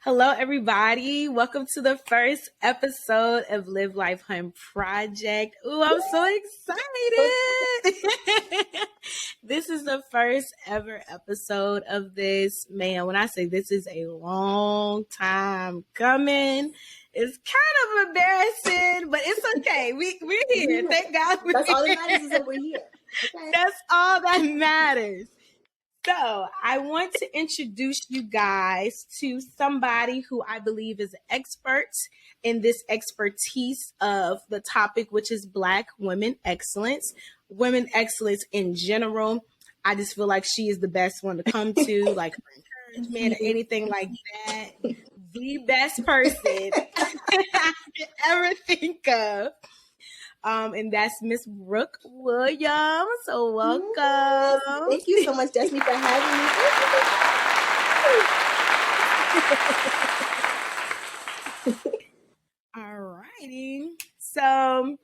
Hello, everybody. Welcome to the first episode of LiveLifeHun Project. Ooh, I'm so excited. This is the first ever episode of this. Man, when I say this is a long time coming, it's kind of embarrassing, but it's okay. We're here. Thank God we're That's all that here. matters is that we're here. Okay? That's all that matters. So I want to introduce you guys to somebody who I believe is an expert in this expertise of the topic, which is Black women excellence, women excellence in general. I just feel like she is the best one to come to, like for encouragement or anything like that. The best person I could ever think of. And that's Miss Brooke Williams. So welcome. Thank you so much, Destiny, for having me. All righty. So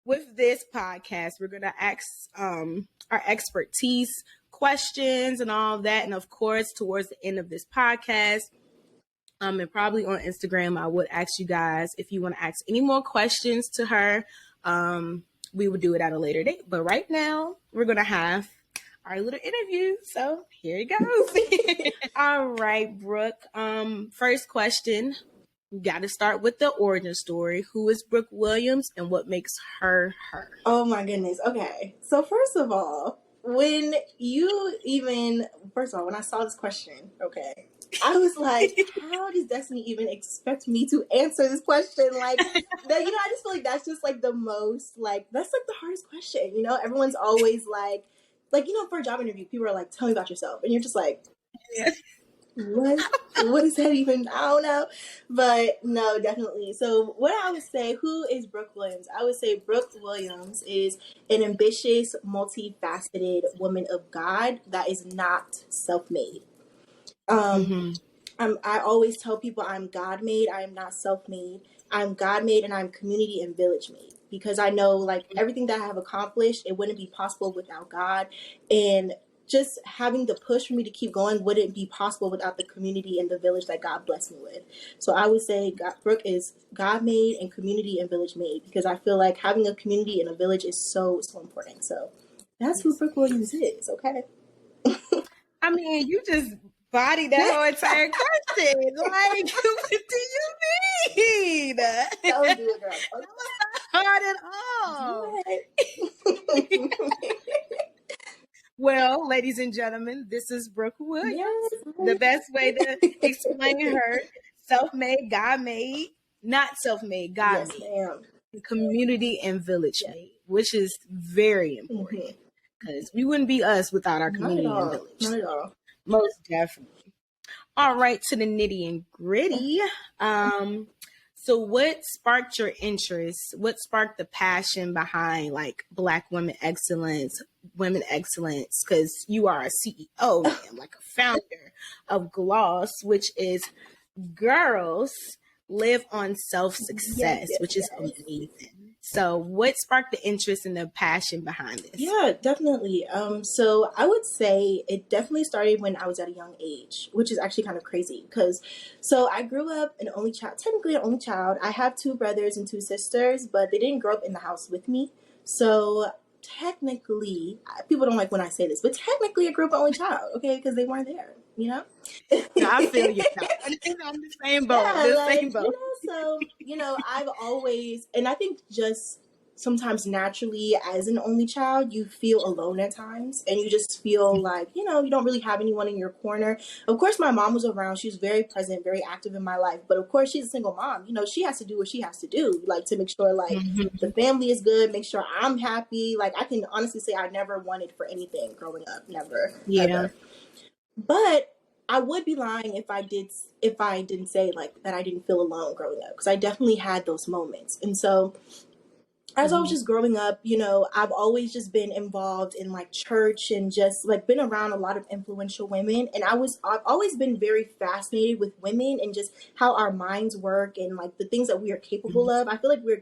with this podcast, we're going to ask our expertise questions and all of that. And of course, towards the end of this podcast, and probably on Instagram, I would ask you guys if you want to ask any more questions to her. We would do it at a later date, but right now we're going to have our little interview. So here it goes. All right, Brooke. First question, we got to start with the origin story. Who is Brooke Williams and what makes her her? Oh my goodness. Okay. So first of all, when I saw this question, okay, I was like, how does Destiny even expect me to answer this question? Like, I just feel like that's just like the most, like, that's like the hardest question, Everyone's always like, for a job interview, people are like, tell me about yourself. And you're just like, what is that even? I don't know. But no, definitely. So what I would say, who is Brooke Williams? I would say Brooke Williams is an ambitious, multifaceted woman of God that is not self-made. I always tell people I'm God-made. I am not self-made. I'm God-made and I'm community and village-made, because I know like everything that I have accomplished, it wouldn't be possible without God, and just having the push for me to keep going wouldn't be possible without the community and the village that God blessed me with. So I would say Brooke is God-made and community and village-made, because I feel like having a community and a village is so, so important. So that's who Brooke Williams is, okay? I mean, you just body that whole entire question. Like, what do you mean? Don't do it, girl. Not at all. Well, ladies and gentlemen, this is Brooke Williams. Yes. The best way to explain her: self-made, God-made, not self-made, God-made. Yes, community and village-made, which is very important, because we wouldn't be us without our community and village. Not at all. Most definitely. All right, to the nitty and gritty. So what sparked your interest? What sparked the passion behind like Black women excellence? Because you are a CEO, man, like a founder of Gloss, which is Girls Live on Self-Success, which is amazing. So what sparked the interest and the passion behind this? Yeah, definitely. So I would say it definitely started when I was at a young age, which is actually kind of crazy so I grew up an only child, technically an only child. I have 2 brothers and 2 sisters, but they didn't grow up in the house with me. So technically, people don't like when I say this, but technically I grew up an only child, okay, because they weren't there, I feel you. I'm the same boat. Same boat. So, I've always, and I think just sometimes naturally as an only child, you feel alone at times, and you just feel like, you don't really have anyone in your corner. Of course, my mom was around. She was very present, very active in my life. But of course, she's a single mom. She has to do what she has to do, like to make sure like the family is good, make sure I'm happy. Like I can honestly say I never wanted for anything growing up. Never. Yeah. Ever. But I would be lying if I didn't say like that I didn't feel alone growing up, because I definitely had those moments. And so as I was just growing up, I've always just been involved in like church and just like been around a lot of influential women. And I've always been very fascinated with women and just how our minds work and like the things that we are capable of. I feel like we're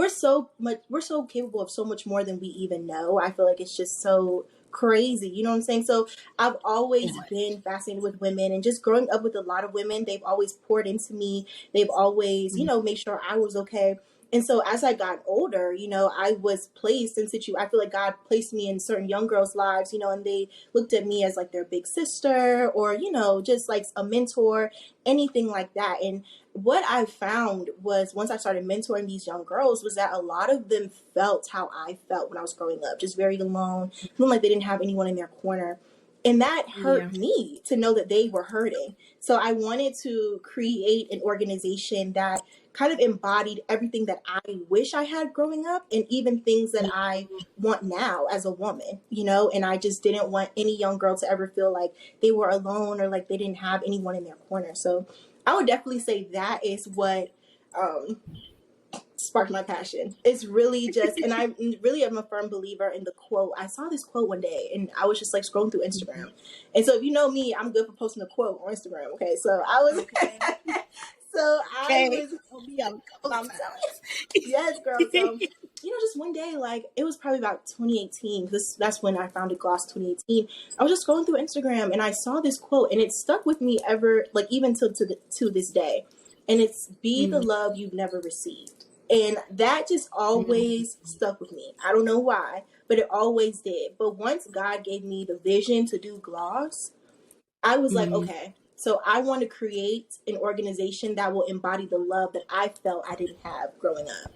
so capable of so much more than we even know. I feel like it's just so crazy. You know what I'm saying? So I've always been fascinated with women, and just growing up with a lot of women, they've always poured into me. They've always, made sure I was okay. And so as I got older, I was placed in I feel like God placed me in certain young girls' lives, and they looked at me as like their big sister, or, just like a mentor, anything like that. And what I found was, once I started mentoring these young girls, was that a lot of them felt how I felt when I was growing up, just very alone, feeling like they didn't have anyone in their corner. And that hurt me to know that they were hurting. So I wanted to create an organization that kind of embodied everything that I wish I had growing up, and even things that I want now as a woman, and I just didn't want any young girl to ever feel like they were alone, or like they didn't have anyone in their corner. So I would definitely say that is what sparked my passion. It's really just, and I really am a firm believer in the quote. I saw this quote one day, and I was just like scrolling through Instagram. And so if you know me, I'm good for posting a quote on Instagram. Okay. So I was, yes, girl. So, just one day, like, it was probably about 2018. That's when I founded Gloss 2018. I was just scrolling through Instagram, and I saw this quote, and it stuck with me ever, like, even to this day. And it's, be the love you've never received. And that just always stuck with me. I don't know why, but it always did. But once God gave me the vision to do Gloss, I was like, okay, so I want to create an organization that will embody the love that I felt I didn't have growing up.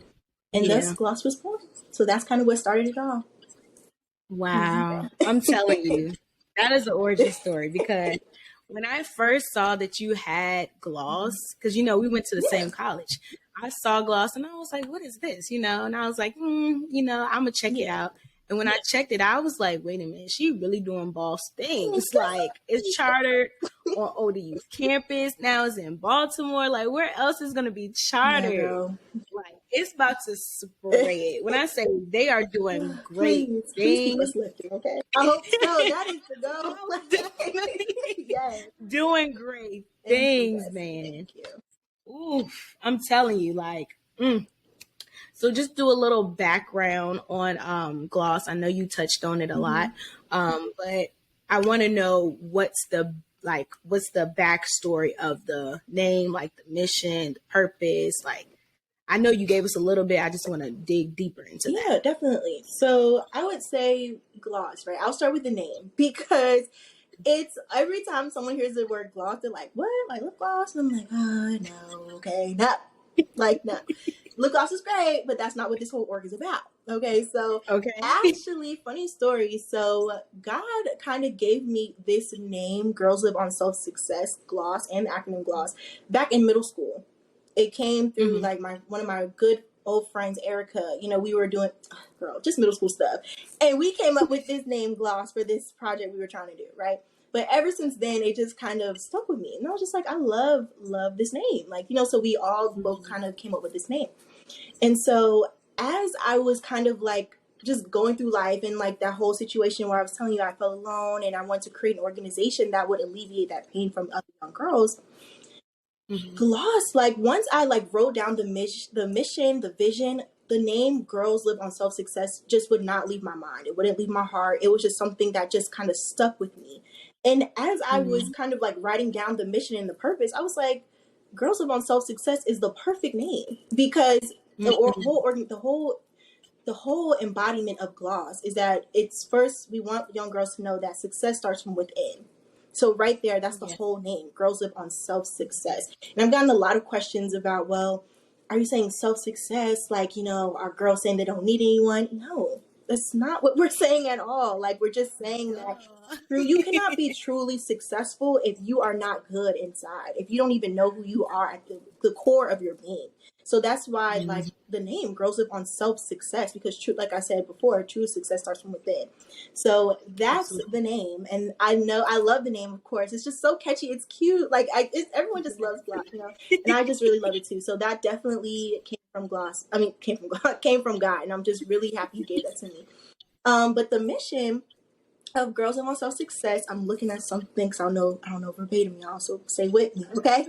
And thus Gloss was born. So that's kind of what started it all. Wow. I'm telling you, that is the origin story, because when I first saw that you had Gloss, because, we went to the same college, I saw Gloss and I was like, what is this? And I was like, I'm going to check it out. And when I checked it, I was like, wait a minute, she really doing boss things. Like, it's chartered on ODU's campus. Now it's in Baltimore. Like, where else is going to be chartered? Like, it's about to spread. When I say they are doing great things. Please keep us lifted, okay? I hope so. That is the goal. Yes. Doing great things, man. Thank you. Oof. I'm telling you, like, So just do a little background on Gloss. I know you touched on it a lot, but I want to know what's the backstory of the name, like the mission, the purpose. Like, I know you gave us a little bit. I just want to dig deeper into that. Yeah, definitely. So I would say Gloss, right? I'll start with the name, because it's every time someone hears the word gloss, they're like, what? Like lip gloss? And I'm like, no, okay, no. Lip gloss is great, but that's not what this whole org is about. Okay, so actually, funny story. So God kind of gave me this name, Girls Live on Self-Success, Gloss, and the acronym Gloss, back in middle school. It came through like one of my good old friends, Erica. We were doing, just middle school stuff. And we came up with this name Gloss for this project we were trying to do, right? But ever since then, it just kind of stuck with me. And I was just like, I love this name. Like, so we all both kind of came up with this name. And so as I was kind of like just going through life, and like that whole situation where I was telling you I felt alone, and I wanted to create an organization that would alleviate that pain from other young girls, Gloss, like once I like wrote down the mission, the vision, the name Girls Live on Self-Success just would not leave my mind. It wouldn't leave my heart. It was just something that just kind of stuck with me. And as I was kind of like writing down the mission and the purpose, I was like, Girls Live on Self-Success is the perfect name, because the whole embodiment of Gloss is that it's first, we want young girls to know that success starts from within. So right there, that's the whole name, Girls Live on Self-Success. And I've gotten a lot of questions about, well, are you saying self-success? Like, are girls saying they don't need anyone? No, that's not what we're saying at all. Like, we're just saying that you cannot be truly successful if you are not good inside, if you don't even know who you are at the core of your being. So that's why, like, the name Girls Live on Self-Success, because true, like I said before, true success starts from within. So that's the name. And I love the name, of course. It's just so catchy. It's cute. Like, everyone just loves Gloss, and I just really love it too. So that definitely came from Gloss. I mean, came from God. And I'm just really happy He gave that to me. But the mission of Girls Live on Self-Success, I'm looking at something, because I don't know verbatim, y'all, so say with me, okay?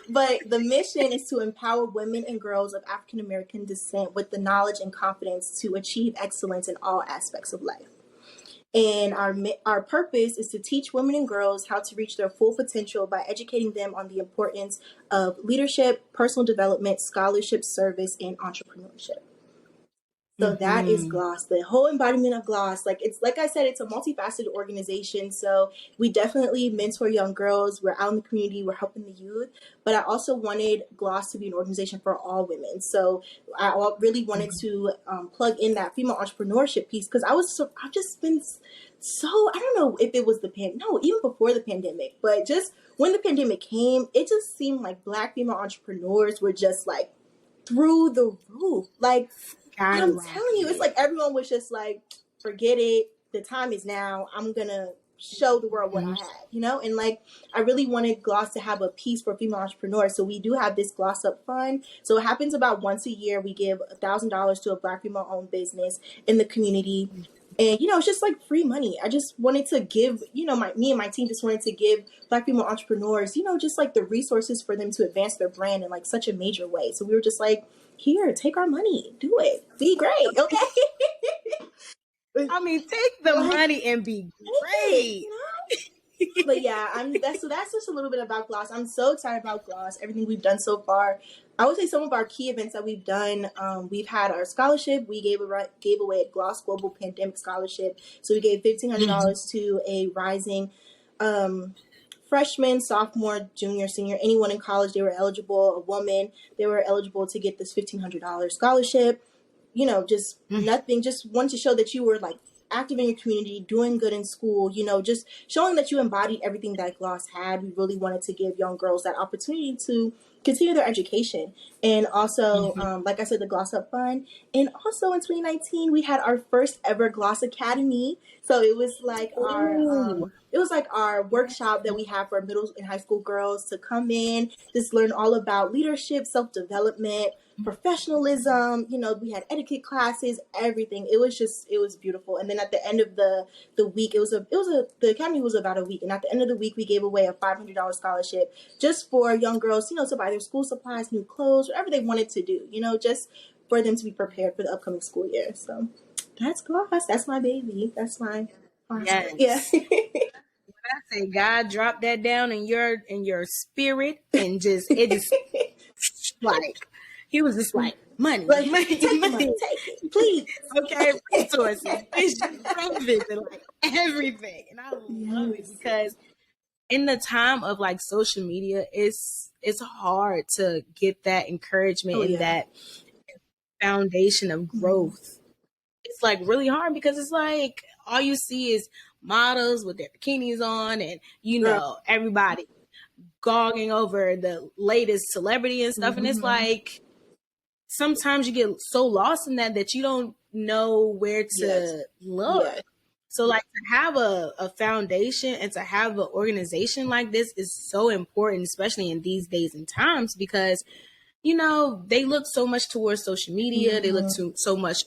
But the mission is to empower women and girls of African American descent with the knowledge and confidence to achieve excellence in all aspects of life. And our purpose is to teach women and girls how to reach their full potential by educating them on the importance of leadership, personal development, scholarship, service, and entrepreneurship. So that is Gloss, the whole embodiment of Gloss. Like I said, it's a multifaceted organization. So we definitely mentor young girls. We're out in the community. We're helping the youth. But I also wanted Gloss to be an organization for all women. So I really wanted to plug in that female entrepreneurship piece because I've just been so, I don't know if it was even before the pandemic, but just when the pandemic came, it just seemed like Black female entrepreneurs were just like through the roof. Like, I'm telling you, it's like everyone was just like, forget it. The time is now. I'm going to show the world what I have, And like, I really wanted Gloss to have a piece for female entrepreneurs. So we do have this Gloss Up Fund. So it happens about once a year. We give $1,000 to a Black female owned business in the community. And, it's just like free money. I just wanted to give, me and my team just wanted to give Black female entrepreneurs, just like the resources for them to advance their brand in like such a major way. So we were just like, here, take our money, do it, be great, okay? I mean, take the money and be great. But yeah, that's just a little bit about Gloss. I'm so excited about Gloss, everything we've done so far. I would say some of our key events that we've done, we've had our scholarship. We gave away a Gloss Global Pandemic Scholarship. So we gave $1,500 to a rising freshman, sophomore, junior, senior, anyone in college. They were eligible, a woman, they were eligible to get this $1,500 scholarship. Just nothing, just want to show that you were like active in your community, doing good in school, just showing that you embodied everything that Gloss had. We really wanted to give young girls that opportunity to continue their education. And also, like I said, the Gloss Up Fund. And also in 2019, we had our first ever Gloss Academy. So it was like our workshop that we have for middle and high school girls to come in, just learn all about leadership, self-development, professionalism. We had etiquette classes, everything. It was beautiful. And then at the end of the week, the academy was about a week. And at the end of the week, we gave away a $500 scholarship just for young girls, to buy their school supplies, new clothes, whatever they wanted to do, just for them to be prepared for the upcoming school year. So that's Gloss. That's my baby. That's my yes. Yeah. I say God dropped that down in your spirit and it just like he was just like money, like, money, take it, please. Okay, resources, vision, provision, like everything, and I love it because in the time of like social media, it's hard to get that encouragement and that foundation of growth. It's like really hard because it's like all you see is models with their bikinis on and everybody gogging over the latest celebrity and stuff. And it's like sometimes you get so lost in that you don't know where to look. Yeah. So like to have a foundation and to have an organization like this is so important, especially in these days and times, because they look so much towards social media. They look so much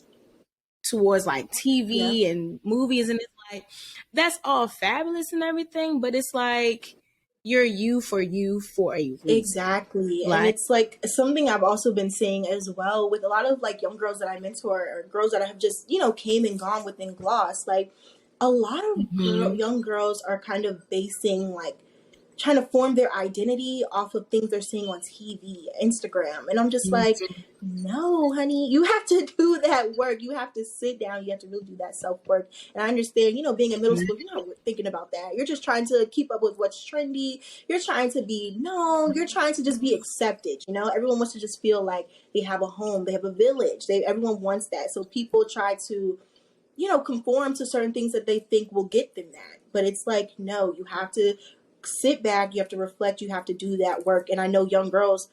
towards like TV and movies, and it's like that's all fabulous and everything, but it's like you're you for a reason. Exactly. Like, and it's like something I've also been seeing as well with a lot of like young girls that I mentor or girls that have just came and gone within Gloss. Like a lot of young girls are kind of basing like trying to form their identity off of things they're seeing on TV, Instagram. And I'm just like, no, honey, you have to do that work. You have to sit down. You have to really do that self-work. And I understand, being in middle school, you're not thinking about that. You're just trying to keep up with what's trendy. You're trying to be known. You're trying to just be accepted. Everyone wants to just feel like they have a home. They have a village. Everyone wants that. So people try to, conform to certain things that they think will get them that. But it's like, no, you have to sit back, you have to reflect, you have to do that work. And I know young girls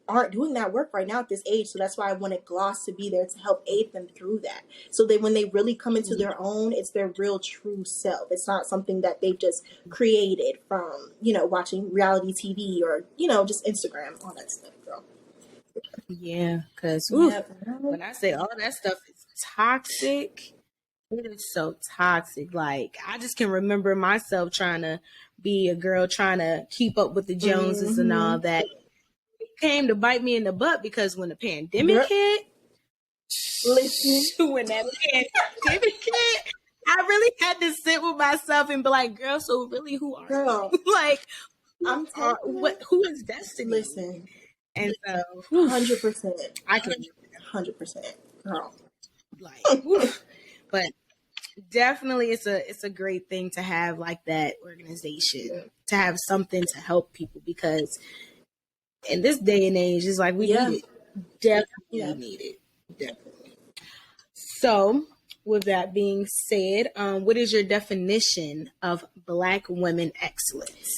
aren't doing that work right now at this age, so that's why I wanted Gloss to be there to help aid them through that, so that when they really come into their own, it's their real true self. It's not something that they've just created from watching reality TV or just Instagram, all that stuff, girl. Yeah, because when I say all that stuff is toxic, it is so toxic. Like I just can remember myself trying to be a girl, trying to keep up with the Joneses and all that. It came to bite me in the butt because when the pandemic hit, when that pandemic hit, I really had to sit with myself and be like, girl, so really who are Girl, you? Like, I'm telling you. who is Destiny? Listen, And so, 100%. I can 100%. Girl. like, oof. But definitely it's a great thing to have like that organization, to have something to help people, because in this day and age it's like we need it. Definitely need it. Definitely. So with that being said, what is your definition of Black women excellence?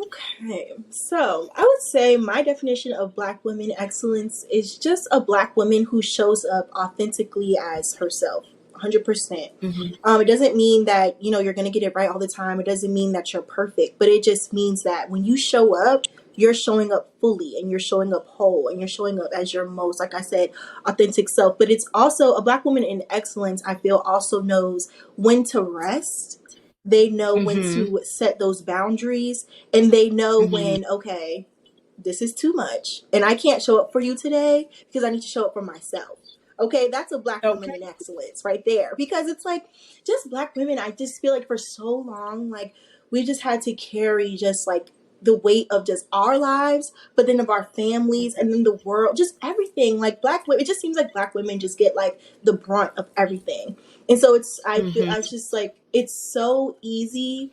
Okay, so I would say my definition of Black women excellence is just a Black woman who shows up authentically as herself, 100%. It doesn't mean that you're gonna get it right all the time. It doesn't mean that you're perfect, but it just means that when you show up, you're showing up fully and you're showing up whole and you're showing up as your most, like I said, authentic self. But it's also a Black woman in excellence, I feel, also knows when to rest. They know when to set those boundaries, and they know when, okay, this is too much and I can't show up for you today because I need to show up for myself. Okay, that's a Black woman in excellence right there. Because it's like, just Black women, I just feel like for so long, like we just had to carry just like the weight of just our lives, but then of our families and then the world, just everything. Like Black women, it just seems like Black women just get like the brunt of everything. And so I just like, it's so easy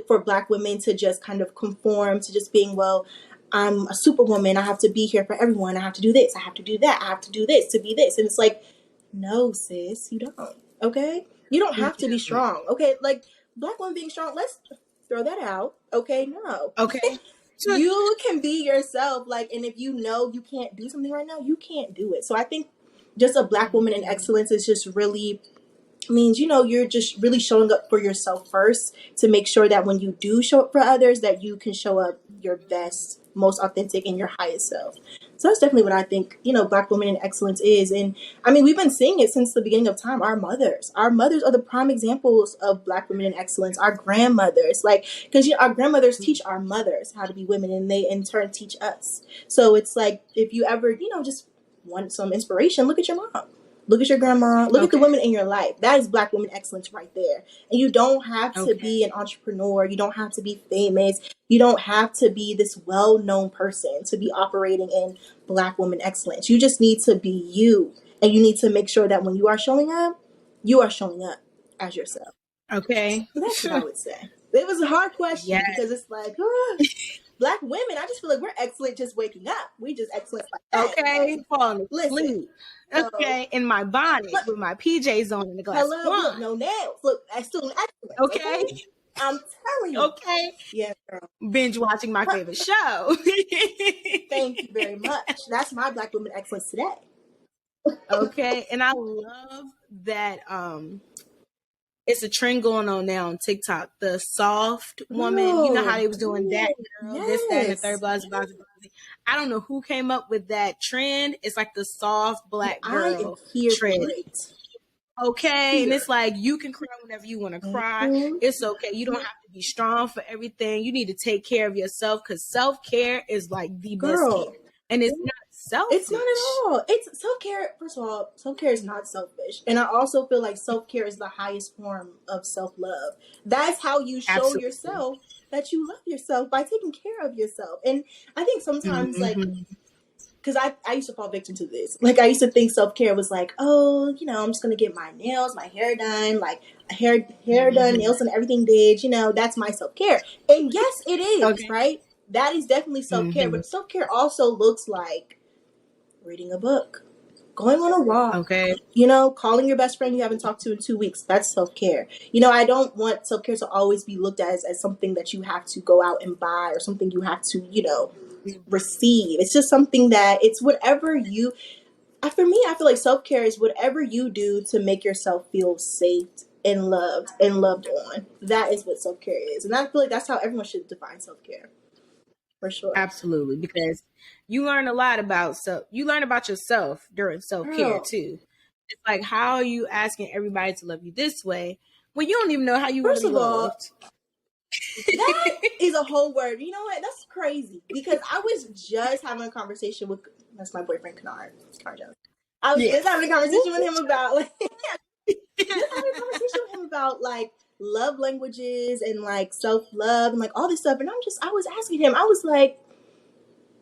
for Black women to just kind of conform to just being, well, I'm a superwoman. I have to be here for everyone. I have to do this. I have to do that. I have to do this to be this. And it's like, no, sis, you don't. Okay? You don't have to be strong. Okay? Like, Black women being strong, let's throw that out. Okay? No. Okay. You can be yourself. Like, and if you know you can't do something right now, you can't do it. So I think just a Black woman in excellence is just really means you're just really showing up for yourself first, to make sure that when you do show up for others, that you can show up your best, most authentic, and your highest self. So that's definitely what I think Black women in excellence is. And I mean, we've been seeing it since the beginning of time. Our mothers are the prime examples of Black women in excellence. Our grandmothers, like, because our grandmothers teach our mothers how to be women, and they in turn teach us. So it's like, if you ever just want some inspiration, look at your mom. Look at your grandma. Look at the women in your life. That is Black women excellence right there. And you don't have to be an entrepreneur. You don't have to be famous. You don't have to be this well-known person to be operating in Black women excellence. You just need to be you. And you need to make sure that when you are showing up as yourself. Okay. So that's what I would say. It was a hard question because it's like, Black women, I just feel like we're excellent just waking up. We just excellent like that. Okay, falling asleep. Okay, in my bonnet with my PJs on and the glass of wine. Look, no nails. Look, I still excellent. Okay. I'm telling you. Okay. Yeah, girl. Binge watching my favorite show. Thank you very much. That's my Black women excellence today. Okay, and I love that it's a trend going on now on TikTok. The soft woman, you know how they was doing that girl, this, that, and the third, blah, blah, blah, blah. I don't know who came up with that trend. It's like the soft Black girl trend. Okay, and it's like you can cry whenever you want to cry. It's okay. You don't have to be strong for everything. You need to take care of yourself, because self-care is like the best care. And it's not selfish. It's not at all. It's self-care. First of all, self-care is not selfish. And I also feel like self-care is the highest form of self-love. That's how you show yourself that you love yourself, by taking care of yourself. And I think sometimes like, because I used to fall victim to this. Like, I used to think self-care was like, oh, I'm just going to get my nails, my hair done, like hair done, nails and everything did. That's my self-care. And yes, it is, right? That is definitely self-care. But self-care also looks like reading a book, going on a walk, calling your best friend you haven't talked to in 2 weeks. That's self-care. I don't want self-care to always be looked at as something that you have to go out and buy, or something you have to, receive. It's just something that it's whatever you, for me, I feel like self-care is whatever you do to make yourself feel safe and loved on. That is what self-care is. And I feel like that's how everyone should define self-care. For sure. Absolutely, because you learn a lot about yourself during self-care too. It's like, how are you asking everybody to love you this way when you don't even know how you want to be loved? That is a whole word. You know what? That's crazy, because I was just having a conversation with, that's my boyfriend, Kennard Jones. I was just having a conversation with him about, like, just having a conversation with him about like love languages and like self-love and like all this stuff. And I was asking him, I was like,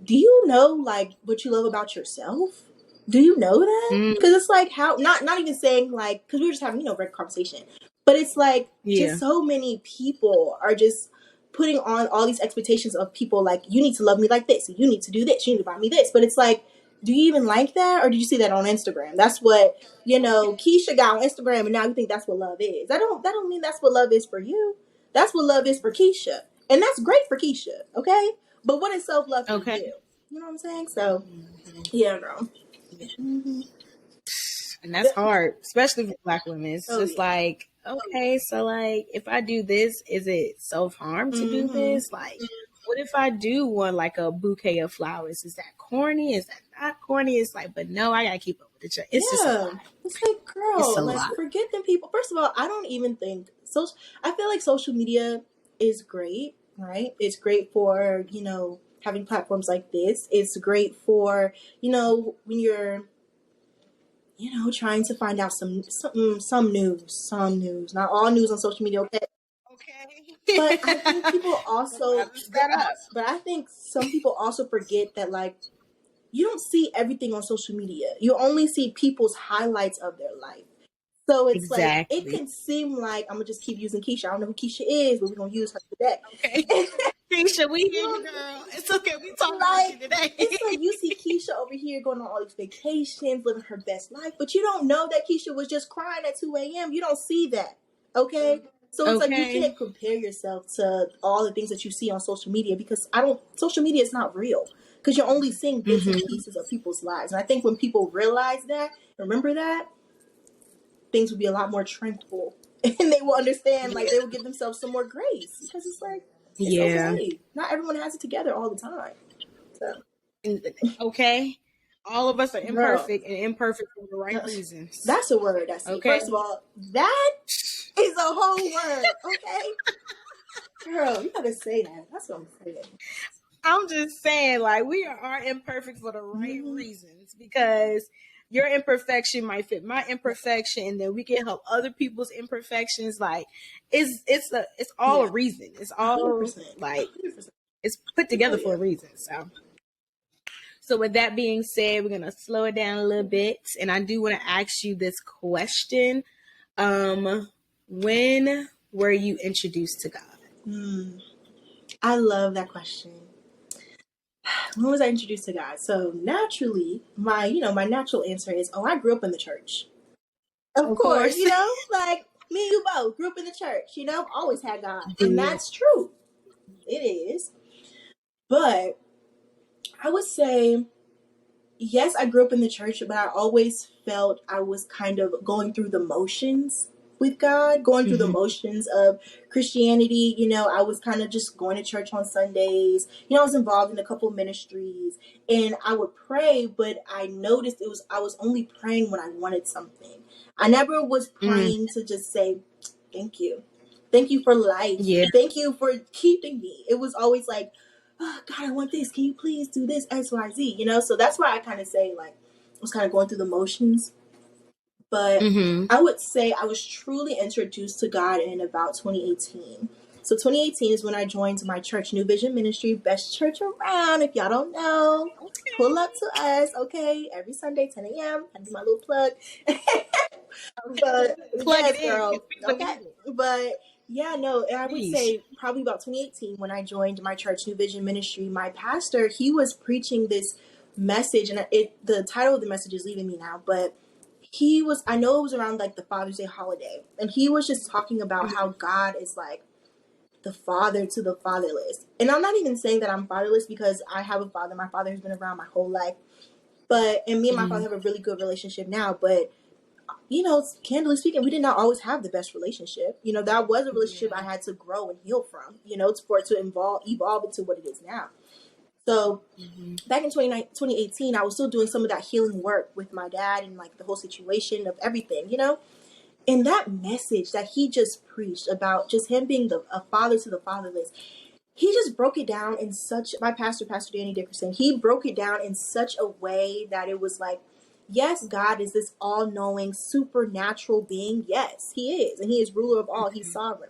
do you know like what you love about yourself? Do you know that? Because it's like how not even saying like, because we were just having regular conversation, but it's like just so many people are just putting on all these expectations of people like, you need to love me like this, you need to do this, you need to buy me this. But it's like, do you even like that, or did you see that on Instagram? That's what Keisha got on Instagram, and now you think that's what love is. That don't mean that's what love is for you. That's what love is for Keisha, and that's great for Keisha. Okay. But what is self-love for you? You know what I'm saying? So, yeah, girl. Mm-hmm. And that's hard, especially for Black women. It's just like, okay, so like, if I do this, is it self-harm to do this? Like, what if I do want like a bouquet of flowers? Is that corny? Is that not corny? It's like, but no, I gotta keep up with the trend. It's just a lot. It's like, girl, like, forget them people. First of all, I don't even think I feel like social media is great. Right? It's great for, having platforms like this. It's great for, when you're, trying to find out some news. Not all news on social media, okay? But I think people also, but I think some people also forget that, like, you don't see everything on social media. You only see people's highlights of their life. So it's like, it can seem like, I'm going to just keep using Keisha. I don't know who Keisha is, but we're going to use her today. Okay. Keisha, we hear you, girl. It's okay. We talking about you today. It's like you see Keisha over here going on all these vacations, living her best life, but you don't know that Keisha was just crying at 2 a.m. You don't see that. Okay? So it's like you can't compare yourself to all the things that you see on social media, because social media is not real. Because you're only seeing bits and pieces of people's lives. And I think when people realize that, remember that, things would be a lot more tranquil, and they will understand, like, they will give themselves some more grace, because it's like, it's okay. Not everyone has it together all the time. So. Okay. All of us are imperfect, and imperfect for the right reasons. That's a word. That's okay. First of all, that is a whole word. Okay. Girl, you gotta say that. That's what I'm saying. I'm just saying, like, we are imperfect for the right reasons, because your imperfection might fit my imperfection, and then we can help other people's imperfections. Like, it's all a reason. It's all 100%. Like 100%. It's put together for a reason. So with that being said, we're gonna slow it down a little bit, and I do want to ask you this question: when were you introduced to God? I love that question. When was I introduced to God? So naturally, my natural answer is, I grew up in the church. Of course, like me and you both grew up in the church. I've always had God, and that's true. It is. But I would say, yes, I grew up in the church, but I always felt I was kind of going through the motions with God, going through the motions of Christianity. I was kind of just going to church on Sundays. I was involved in a couple of ministries, and I would pray, but I noticed I was only praying when I wanted something. I never was praying to just say, thank you. Thank you for life. Yeah. Thank you for keeping me. It was always like, oh, God, I want this. Can you please do this? X, Y, Z. So that's why I kind of say, like, I was kind of going through the motions. But I would say I was truly introduced to God in about 2018. So 2018 is when I joined my church, New Vision Ministry, best church around. If y'all don't know, pull up to us, okay? Every Sunday, 10 a.m. I do my little plug. But yes, girl. Okay. But yeah, no, I would say probably about 2018 when I joined my church, New Vision Ministry. My pastor, he was preaching this message, and the title of the message is leaving me now, but I know it was around like the Father's Day holiday, and he was just talking about how God is like the father to the fatherless. And I'm not even saying that I'm fatherless, because I have a father. My father has been around my whole life, and me and my father have a really good relationship now, but candidly speaking, we did not always have the best relationship. That was a relationship I had to grow and heal from, for it to evolve into what it is now. So back in 2018, I was still doing some of that healing work with my dad and like the whole situation of everything, and that message that he just preached about just him being a father to the fatherless, he just broke it down in Pastor Danny Dickerson, he broke it down in such a way that it was like, yes, God is this all-knowing supernatural being. Yes, he is, and he is ruler of all. He's sovereign.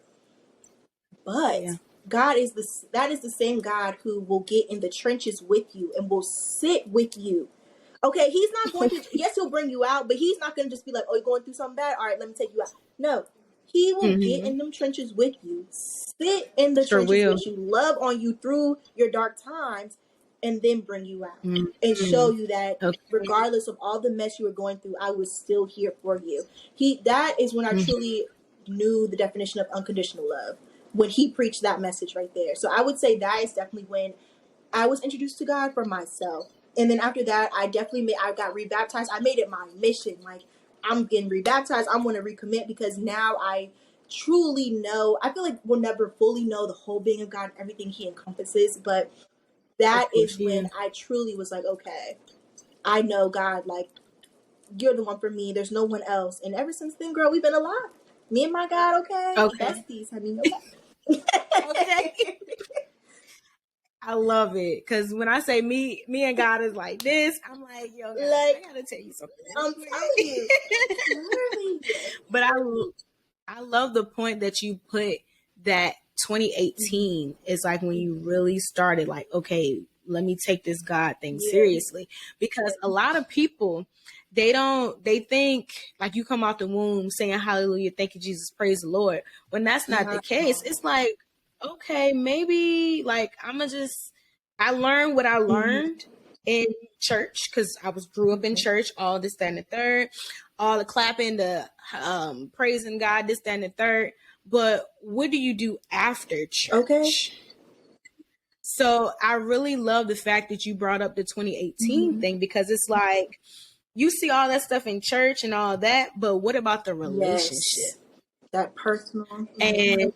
But God is that is the same God who will get in the trenches with you and will sit with you. Okay, he's not going to, yes, he'll bring you out, but he's not going to just be like, oh, you're going through something bad? All right, let me take you out. No, he will get in them trenches with you, sit in the trenches with you, love on you through your dark times, and then bring you out and show you that regardless of all the mess you were going through, I was still here for you. That is when I truly knew the definition of unconditional love, when he preached that message right there. So I would say that is definitely when I was introduced to God for myself. And then after that, I got rebaptized. I made it my mission. Like, I'm getting rebaptized. I'm going to recommit, because now I truly know. I feel like we'll never fully know the whole being of God, everything he encompasses. But that is when I truly was like, okay, I know God, like, you're the one for me. There's no one else. And ever since then, girl, we've been alive. Me and my God, okay? Besties, honey, okay? Okay. I love it, because when I say me and God is like this, I'm like, yo, God, like, I gotta tell you something. I'm telling you. But I love the point that you put, that 2018 is like when you really started, like, okay, let me take this God thing seriously. Because a lot of people, they think like you come out the womb saying hallelujah, thank you, Jesus, praise the Lord. When that's not the case, it's like, okay, maybe like I learned what I learned in church, because I grew up in church, all this, that, and the third, all the clapping, the praising God, this, that, and the third. But what do you do after church? Okay. So I really love the fact that you brought up the 2018 thing, because it's like, you see all that stuff in church and all that, but what about the relationship? Yes. That personal. And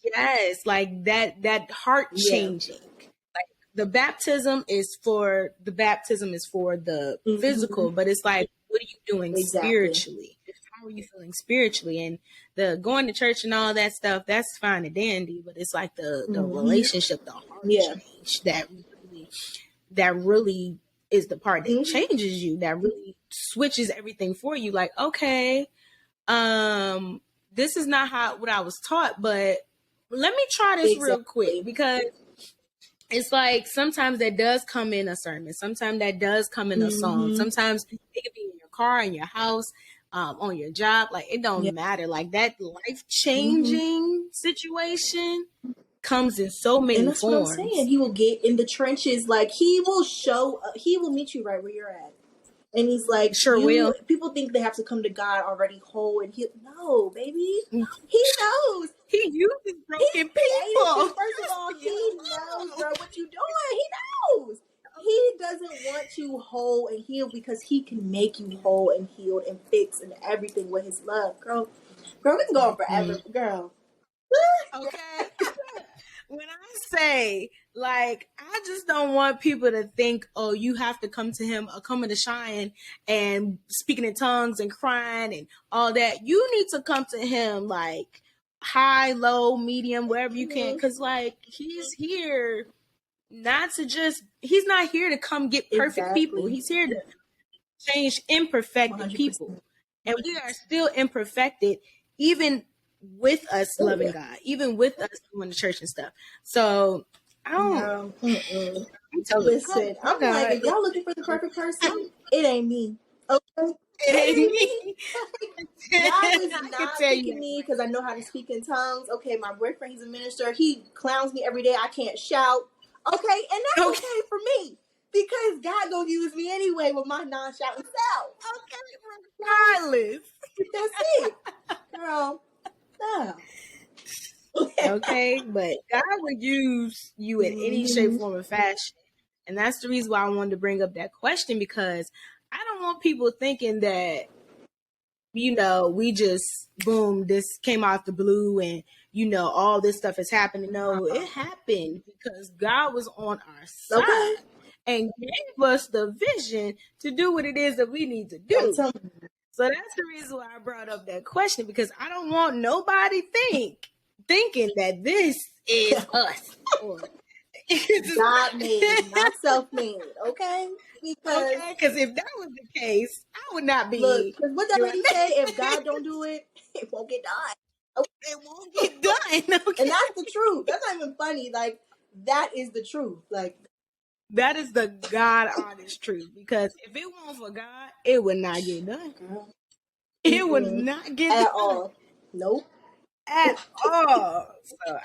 yes, like that heart changing. Like the baptism is for the physical, but it's like, what are you doing spiritually? How are you feeling spiritually? And the going to church and all that stuff, that's fine and dandy, but it's like the relationship, the heart change that really is the part that changes you, that really switches everything for you. Like, okay, this is not what I was taught, but let me try this real quick, because it's like sometimes that does come in a sermon. Sometimes that does come in a song. Sometimes it could be in your car, in your house, on your job. Like, it don't matter. Like, that life-changing situation comes in so many forms. What I'm saying. He will get in the trenches. Like, he will meet you right where you're at. And he's like, will. People think they have to come to God already whole and healed. No, baby. He knows. He uses broken people. First of all, he knows, bro, what you're doing. He knows. He doesn't want you whole and healed, because he can make you whole and healed and fix and everything with his love. Girl, we can go on forever, girl. Okay. When I say, like, I just don't want people to think, oh, you have to come to him, or come to shine and speaking in tongues and crying and all that. You need to come to him like high, low, medium, wherever you can. Because, like, he's here he's not here to come get perfect people. He's here to change imperfected 100%. People. And we are still imperfected, even with us loving God, even with us going to church and stuff. So I don't. Listen, I'm like, if y'all looking for the perfect person, it ain't me. Okay, it ain't me. God is not picking me because I know how to speak in tongues. Okay, my boyfriend, he's a minister. He clowns me every day. I can't shout. Okay, and that's okay for me, because God gonna use me anyway with my non-shouting self. Okay, regardless. That's it, girl. No. Okay, but God would use you in any shape, form, or fashion. And that's the reason why I wanted to bring up that question, because I don't want people thinking that, you know, we just, boom, this came out the blue and, you know, all this stuff is happening. No, it happened because God was on our side and gave us the vision to do what it is that we need to do. So that's the reason why I brought up that question, because I don't want nobody thinking that this is us. Or God made, not self-made. Okay, because Okay, because if that was the case, I would not look, be because what that doing lady that. say, if God don't do it, it won't get done. Okay? It won't get done. Okay, And that's the truth. That's not even funny. Like, that is the truth. Like, that is the God honest truth. Because if it weren't for God, it would not get done. girl, It would not get at done all. Nope. at all. So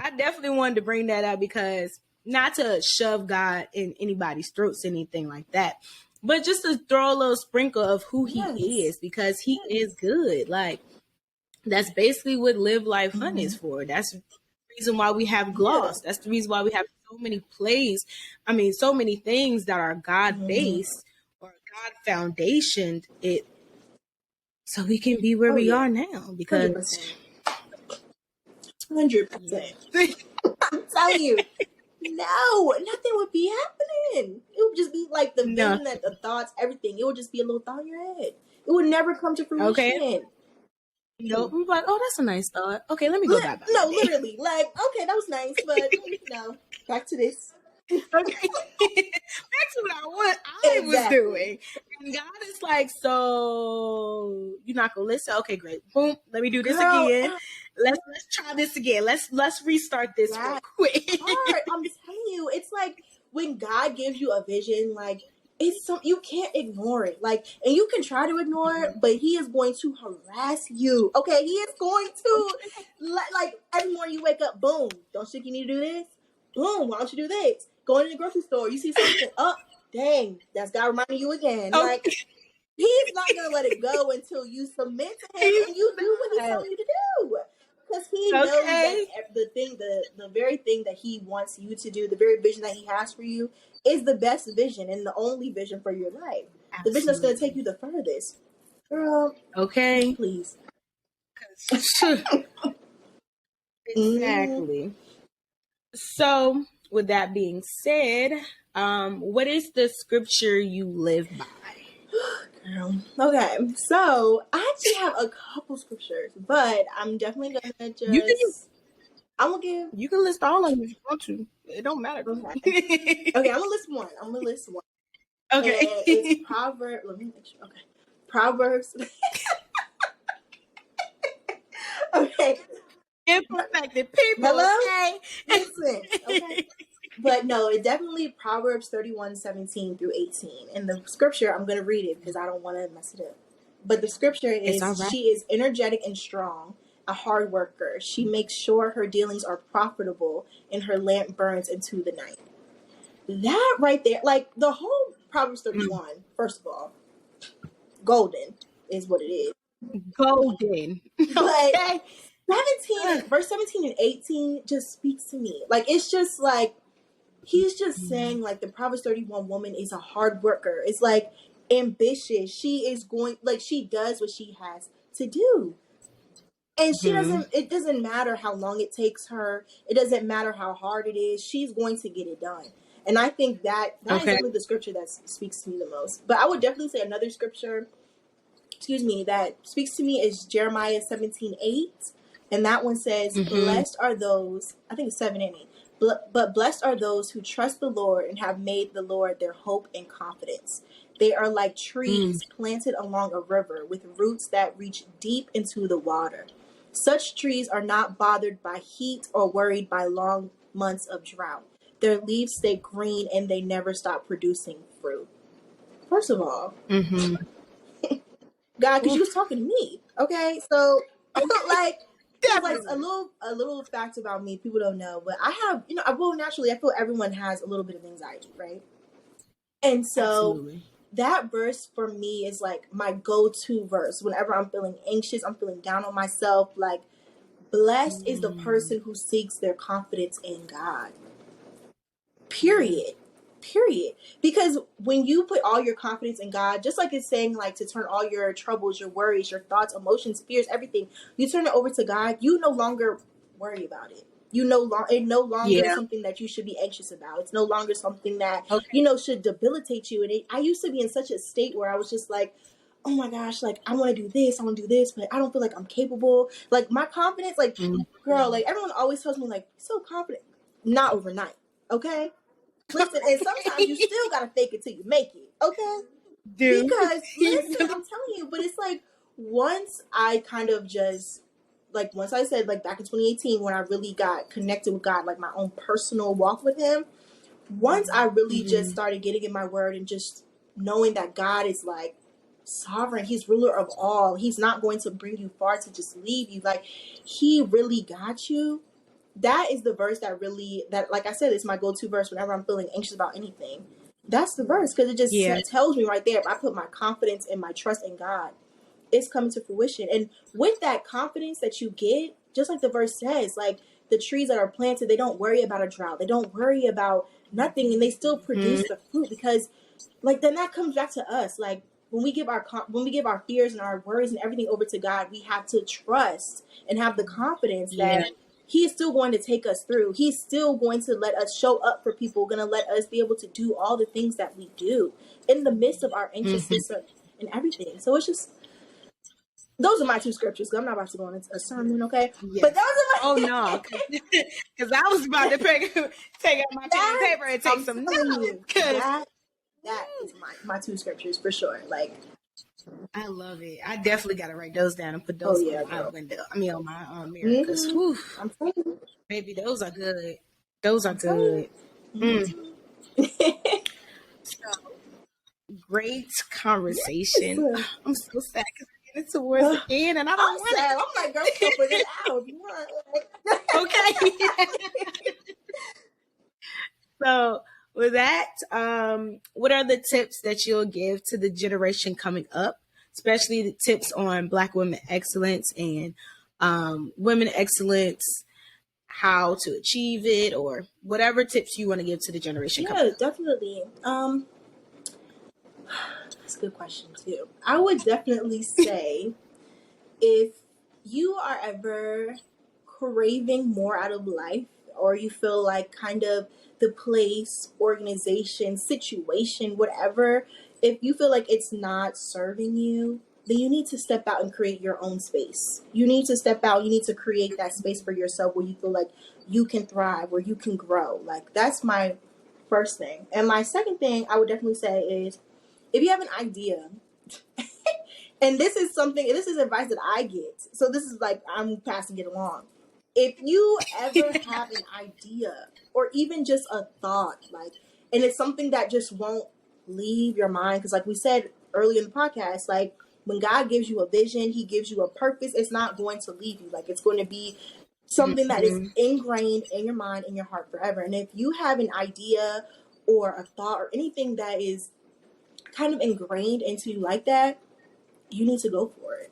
I definitely wanted to bring that up because not to shove God in anybody's throats, anything like that, but just to throw a little sprinkle of who He Yes. is, because He is good. Like, that's basically what Live Life Hun is for. That's the reason why we have gloss. That's the reason why we have so many plays. I mean, so many things that are God based or God foundationed. It so we can be where Oh we yeah. are now because 100%. I'm telling you, no, nothing would be happening. It would just be like the no. vision, that the thoughts, everything. It would just be a little thought in your head. It would never come to Okay. fruition. Nope. I'm like, oh, that's a nice thought. Okay, let me go back. No, literally. Like, okay, that was nice, but no. Back to this. Okay. That's what I was doing. And God is like, so you're not gonna listen? Okay, great. Boom. Let me do this Girl, again. Let's try this again. Let's restart this real quick. hard. I'm telling you, it's like when God gives you a vision, like it's some you can't ignore it. Like, and you can try to ignore it, but He is going to harass you. Okay, He is going to like every morning you wake up, boom. Don't you think you need to do this? Boom. Why don't you do this? Going in the grocery store, you see something. Oh, dang, that's God reminding you again. Okay. Like, He's not gonna let it go until you submit to Him and you do what He's telling you to do. Because He knows that the very thing that He wants you to do, the very vision that He has for you, is the best vision and the only vision for your life. Absolutely. The vision that's going to take you the furthest. Girl. Okay. Please. Exactly. So, with that being said, what is the scripture you live by? Girl. Okay, so I actually have a couple scriptures, but I'm definitely gonna just. I'm gonna give. You can list all of them if you want to. It don't matter. Okay. Okay, I'm gonna list one. Okay. And it's Proverbs. Let me make sure. Okay. Proverbs. Okay. Imperfected people. Hello? Okay. Listen. Okay. But no, it definitely Proverbs 31:17 through 18. And the scripture, I'm going to read it because I don't want to mess it up. But the scripture is, right. She is energetic and strong, a hard worker. She makes sure her dealings are profitable and her lamp burns into the night. That right there, like the whole Proverbs 31, first of all, golden is what it is. Golden. But okay. Verse 17 and 18 just speaks to me. Like, it's just like, he's just saying, like, the Proverbs 31 woman is a hard worker. It's like ambitious. She is going, like, she does what she has to do. And she it doesn't matter how long it takes her. It doesn't matter how hard it is. She's going to get it done. And I think that is definitely the scripture that speaks to me the most. But I would definitely say another scripture, that speaks to me is Jeremiah 17:8. And that one says, blessed are those, I think it's 7 and 8. But blessed are those who trust the Lord and have made the Lord their hope and confidence. They are like trees planted along a river with roots that reach deep into the water. Such trees are not bothered by heat or worried by long months of drought. Their leaves stay green and they never stop producing fruit. First of all, God, because you was talking to me, okay? So, like, a little fact about me, people don't know, but I have, naturally, I feel everyone has a little bit of anxiety, right? And so that verse for me is like my go-to verse. Whenever I'm feeling anxious, I'm feeling down on myself, like, blessed is the person who seeks their confidence in God. Period. Because when you put all your confidence in God, just like it's saying, like, to turn all your troubles, your worries, your thoughts, emotions, fears, everything, you turn it over to God, you no longer worry about it. It no longer is something that you should be anxious about. It's no longer something that, should debilitate you. And I used to be in such a state where I was just like, oh my gosh, like, I want to do this, but I don't feel like I'm capable. Like, my confidence, like, girl, like, everyone always tells me, like, so confident. not overnight. Okay. Listen, and sometimes you still gotta fake it till you make it. Okay. Dude. Because listen, I'm telling you, but it's like once I kind of just like once I said like back in 2018 when I really got connected with God, like my own personal walk with Him. Once I really just started getting in my word and just knowing that God is like sovereign, He's ruler of all. He's not going to bring you far to just leave you. Like He really got you. That is the verse that really, that like I said, it's my go-to verse whenever I'm feeling anxious about anything. That's the verse because it just tells me right there, if I put my confidence and my trust in God, it's coming to fruition. And with that confidence that you get, just like the verse says, like the trees that are planted, they don't worry about a drought. They don't worry about nothing, and they still produce the fruit because, like, then that comes back to us. Like when we give our fears and our worries and everything over to God, we have to trust and have the confidence that He is still going to take us through. He's still going to let us show up for people, going to let us be able to do all the things that we do in the midst of our anxiousness and everything. So it's just, those are my two scriptures. I'm not about to go on a sermon, okay? Yes. But those are my... Oh, no. Because I was about to take out my pen and paper and take some notes. That is my two scriptures for sure. Like, I love it. I definitely got to write those down and put those on my window. I mean, on my mirror. Because, I'm telling you. Baby, those are good. Those are good. So, great conversation. Yes. I'm so sad because we're getting towards the end and I don't want sad. I'm like, girl, come put it out. Okay. So, with that, what are the tips that you'll give to the generation coming up, especially the tips on Black women excellence and women excellence, how to achieve it, or whatever tips you want to give to the generation coming up? Yeah, definitely. That's a good question too. I would definitely say if you are ever craving more out of life, or you feel like kind of the place, organization, situation, whatever, if you feel like it's not serving you, then you need to step out and create your own space. You need to step out. You need to create that space for yourself where you feel like you can thrive, where you can grow. Like, that's my first thing. And my second thing I would definitely say is, if you have an idea, and this is advice that I get. So this is like, I'm passing it along. If you ever have an idea or even just a thought, like, and it's something that just won't leave your mind, because like we said earlier in the podcast, like when God gives you a vision, He gives you a purpose, it's not going to leave you. Like, it's going to be something that is ingrained in your mind, in your heart forever. And if you have an idea or a thought or anything that is kind of ingrained into you like that, you need to go for it.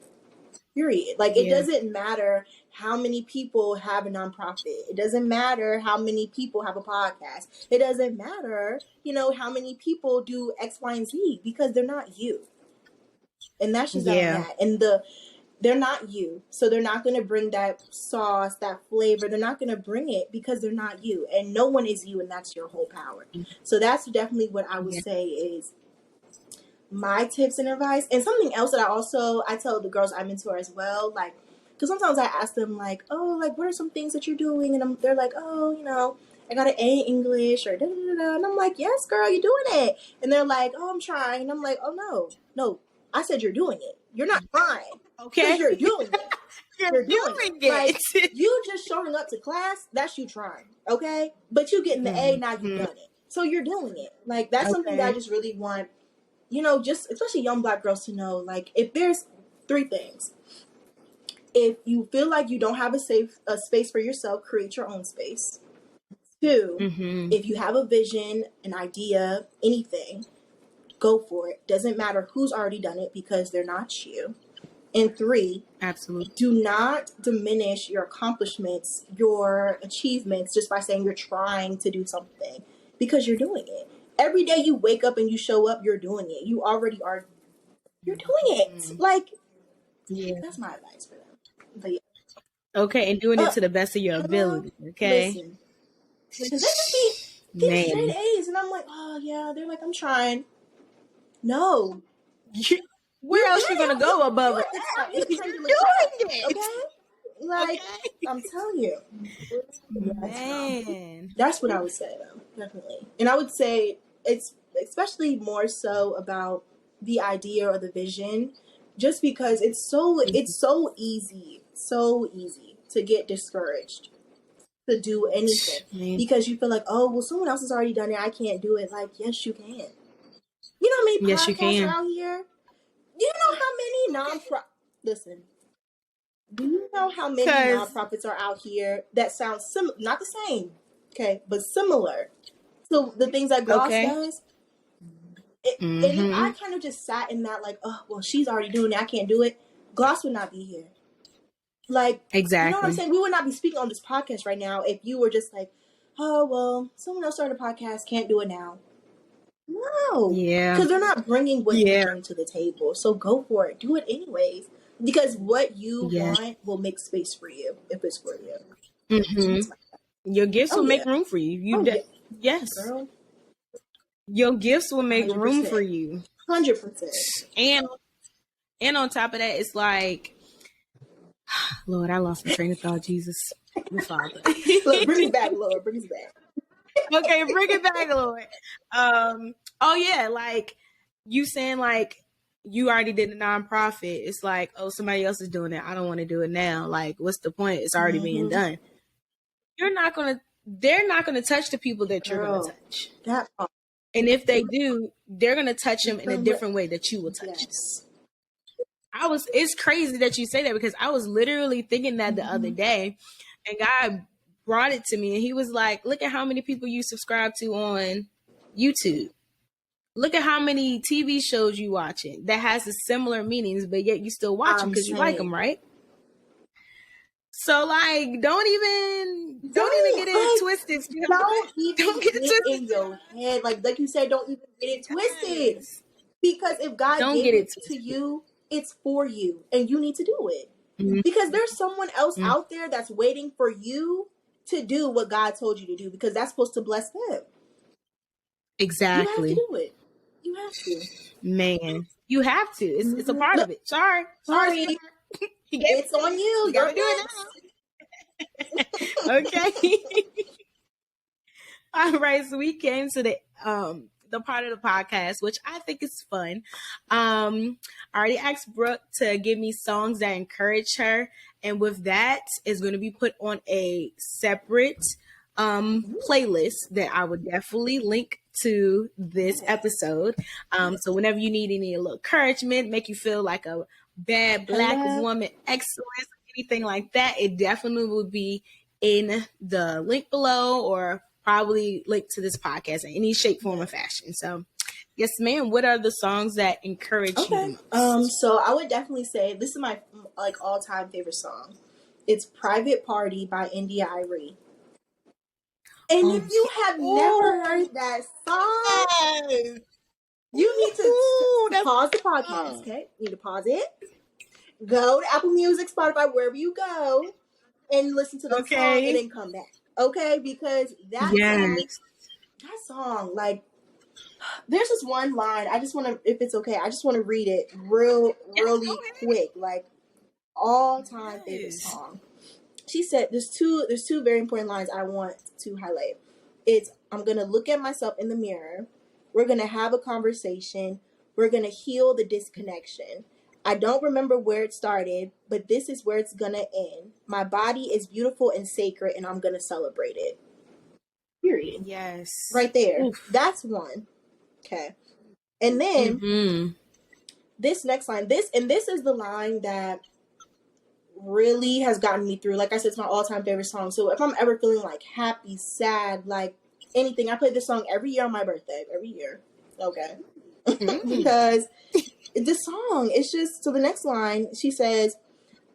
Period. Like, it doesn't matter how many people have a nonprofit. It doesn't matter how many people have a podcast. It doesn't matter, how many people do X, Y, and Z, because they're not you. And that's just that. And they're not you. So they're not going to bring that sauce, that flavor. They're not going to bring it because they're not you. And no one is you, and that's your whole power. So that's definitely what I would say is my tips and advice. And something else that I tell the girls I mentor as well, like, because sometimes I ask them like, oh, like, what are some things that you're doing? And they're like, oh, I got an A in English or da da da da. And I'm like, yes, girl, you're doing it. And they're like, oh, I'm trying. And I'm like, oh, no, I said you're doing it. You're not trying. Okay. Because you're doing it. You're doing it. Like, you just showing up to class, that's you trying. Okay. But you getting the A, now you've done it. So you're doing it. Like, that's something that I just really want, just especially young Black girls to know, like, if there's 3 things. If you feel like you don't have a space for yourself, create your own space. 2, if you have a vision, an idea, anything, go for it. Doesn't matter who's already done it, because they're not you. And 3, absolutely, do not diminish your accomplishments, your achievements, just by saying you're trying to do something, because you're doing it. Every day you wake up and you show up, you're doing it. You already are. You're doing it. Like, that's my advice for them. But okay, and doing it to the best of your ability. Okay. Listen, because they just get straight A's, and I'm like, oh yeah. They're like, I'm trying. No. Where else you gonna go above it? You're doing it. Okay. Like, Okay. I'm telling you. Man. That's what I would say, though. Definitely. And I would say it's especially more so about the idea or the vision, just because it's so easy to get discouraged, to do anything. Man. Because you feel like, oh, well, someone else has already done it. I can't do it. Like, yes, you can. You know how many Yes, you podcasts can. are out here? Do you know how many Listen, do you know how many nonprofits are out here that sound not the same, okay, but similar to the things that Gloss does? And if I kind of just sat in that, like, oh, well, she's already doing it, I can't do it, Gloss would not be here. Like, exactly. You know what I'm saying? We would not be speaking on this podcast right now if you were just like, oh, well, someone else started a podcast, can't do it now. No. Yeah. Because they're not bringing what they bring to the table. So go for it. Do it anyways. Because what you want will make space for you if it's for you. Your gifts will make room for you. Yes. Girl. Your gifts will make 100%. Room for you. 100%. And on top of that, it's like, Lord, I lost my train of thought, Jesus. The Father. Look, bring us back, Lord. Bring us back. Okay, bring it back, Lord. Oh yeah, like you saying like you already did a nonprofit. It's like, oh, somebody else is doing it. I don't want to do it now. Like, what's the point? It's already being done. They're not gonna touch the people that you're gonna touch. That part. And if they do, they're gonna touch them in a different way that you will touch. Yes. It's crazy that you say that, because I was literally thinking that the other day, and God brought it to me, and he was like, look at how many people you subscribe to on YouTube. Look at how many TV shows you watching that has the similar meanings, but yet you still watch them because you like them, right? So like, don't even get it twisted. Don't get it twisted in your head. Like you said, don't even get it twisted. Yes. Because if God gave it to you, it's for you, and you need to do it. Because there's someone else out there that's waiting for you to do what God told you to do, because that's supposed to bless them. Exactly. You have to do it. You have to. Man, you have to. It's a part of it. Sorry. It's on you. You gotta do it now. Okay. All right. So we came to the part of the podcast, which I think is fun. I already asked Brooke to give me songs that encourage her, and with that is going to be put on a separate playlist that I would definitely link to this episode. So whenever you need any little encouragement, make you feel like a bad Black woman excellence, anything like that, it definitely will be in the link below, or probably link to this podcast in any shape, form, or fashion. So, yes, ma'am. What are the songs that encourage you? So I would definitely say this is my all-time favorite song. It's "Private Party" by India.Arie. And if you have never heard that song, you need to pause the podcast. Okay, you need to pause it. Go to Apple Music, Spotify, wherever you go, and listen to the song, and then come back. Okay, because that song, like, there's this one line. I just want to, if it's okay, I just want to read it really quick. Like, all-time favorite song. She said, there's two very important lines I want to highlight. It's, I'm going to look at myself in the mirror. We're going to have a conversation. We're going to heal the disconnection. I don't remember where it started, but this is where it's going to end. My body is beautiful and sacred, and I'm going to celebrate it. Period. Yes. Right there. Oof. That's one. Okay. And then this next line, this is the line that really has gotten me through. Like I said, it's my all-time favorite song. So if I'm ever feeling like happy, sad, like anything, I play this song every year on my birthday. Every year. Okay. Because this song, it's just, so the next line, she says,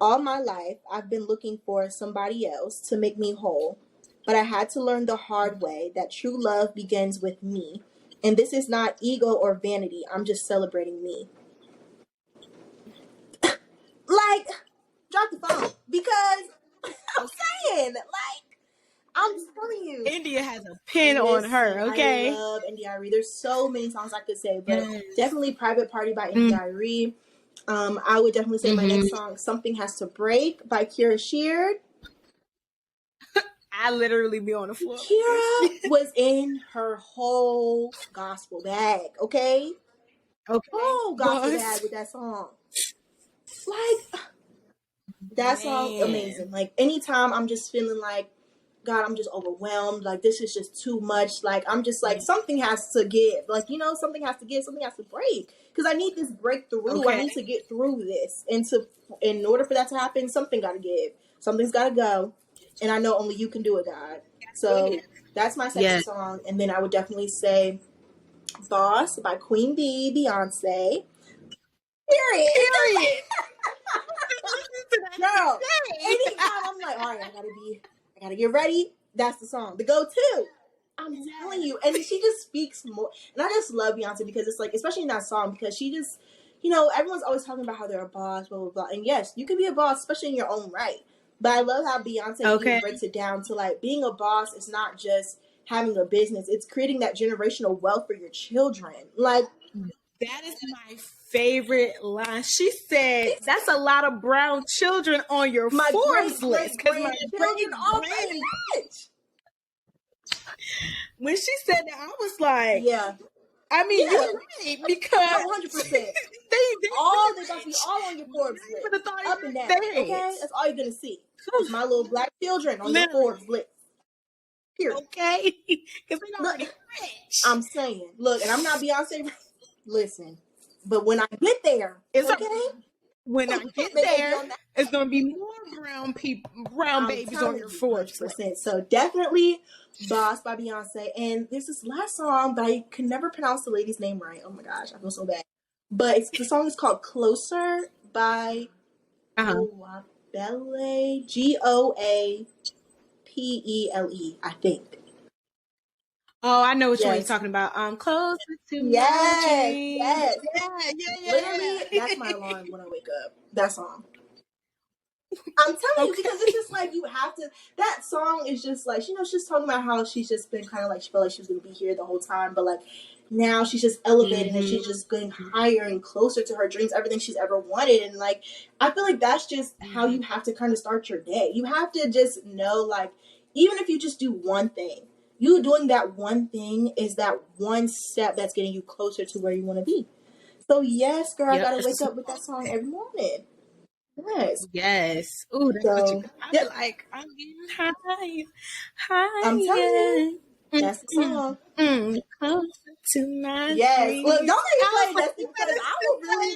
all my life, I've been looking for somebody else to make me whole. But I had to learn the hard way that true love begins with me. And this is not ego or vanity. I'm just celebrating me. Like, drop the phone. Because I'm saying, like, I'm telling you. India has a pin on her, okay? I love India.Arie. There's so many songs I could say, but definitely Private Party by India.Arie. I would definitely say my next song, Something Has to Break by Kira Sheard. I literally be on the floor. Kira was in her whole gospel bag, okay? Okay. Whole gospel bag with that song. Like, that song, amazing. Like, anytime I'm just feeling like, God, I'm just overwhelmed. Like, this is just too much. Like, I'm just like, something has to give. Like, you know, something has to give. Something has to break. Because I need this breakthrough. Okay. I need to get through this. And in order for that to happen, something got to give. Something's got to go. And I know only you can do it, God. So that's my second song. And then I would definitely say Boss by Queen Bee, Beyonce. Period. Girl, anytime I'm like, all right, I gotta get ready. That's the song, the go-to. I'm telling you, and she just speaks more. And I just love Beyonce because it's like, especially in that song, because she just, you know, everyone's always talking about how they're a boss, blah blah blah. And yes, you can be a boss, especially in your own right. But I love how Beyonce even breaks it down to like being a boss is not just having a business; it's creating that generational wealth for your children. Like, that is my favorite line. She said, "That's a lot of brown children on your Forbes list." Because my children are rich. When she said that, I was like, "Yeah." I mean, you're right, because 100%. They got to be all on your Forbes list, up and down. Okay, that's all you're gonna see. It's my little black children on your Forbes list. Period. Okay, because they're already rich. I'm saying, look, and I'm not Beyonce. Listen, but when I get there, when I get there, it's gonna be more brown babies on your Forbes list. So definitely Boss by Beyonce. And there's this last song, but I can never pronounce the lady's name right. Oh my gosh, I feel so bad. But the song is called Closer by Goapele, Goapele, I think. Oh, I know which one you're talking about. Closer to my dreams. Yes. Yeah. Literally, that's my alarm when I wake up. That song. I'm telling you, because it's just like, you have to, that song is just like, you know, she's talking about how she's just been kind of like, she felt like she was going to be here the whole time, but like, now she's just elevated and she's just going higher and closer to her dreams, everything she's ever wanted. And like, I feel like that's just how you have to kind of start your day. You have to just know, like, even if you just do one thing, you doing that one thing is that one step that's getting you closer to where you want to be. So yes, girl, I gotta wake up with that song every morning. Yes. Ooh, that's what you got. Like, I'm getting high. I'm telling you, that's the song. Closer to my dreams. Look, don't let me play that because I will really